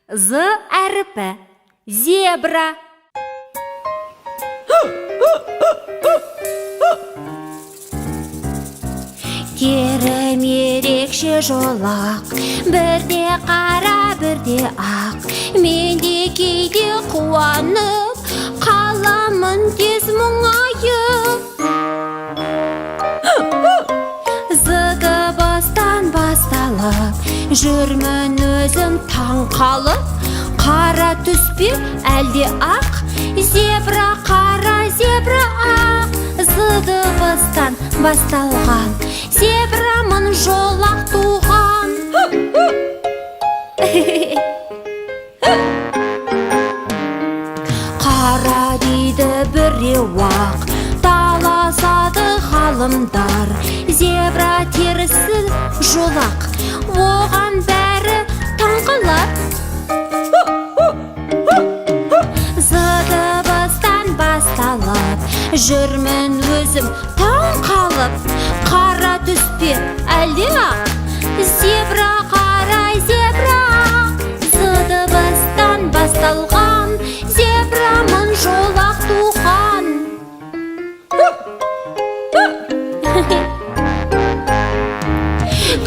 Z әріпі. Зебра. Терім ерекше жолақ, бірде қара, бірде ақ. Мен де кейде қуанып, қаламын тез мұңайып. З-дыбыстан басталып, жүрмін өзім таң қалып. Қара түспе әлде ақ, зебра қара, зебра ақ. З-дыбыстан басталған, зебрамын жолақ туған. Қара дейді біреу ақ, таласады ғалымдар. Зебра терісі жолақ, оған бәрі таңқалар. З-дыбыстан басталып, жүрмін өзім таң қалып. Қара түспе әлде ақ, зебра қара, зебра ақ. З-дыбыстан басталған, зебрамын жолақ туған.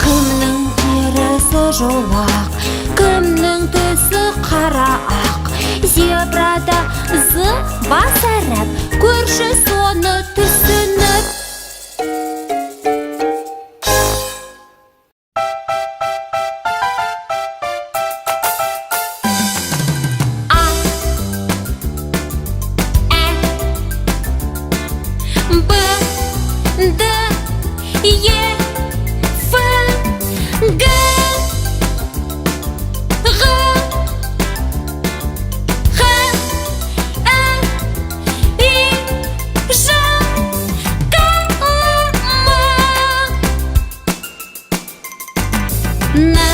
Кімнің терісі жолақ, кімнің түсі қара ақ. Зебрада з бас әріп, көрші соны түсініп. А, Ә, Б, Д, Е, Ф, Г, на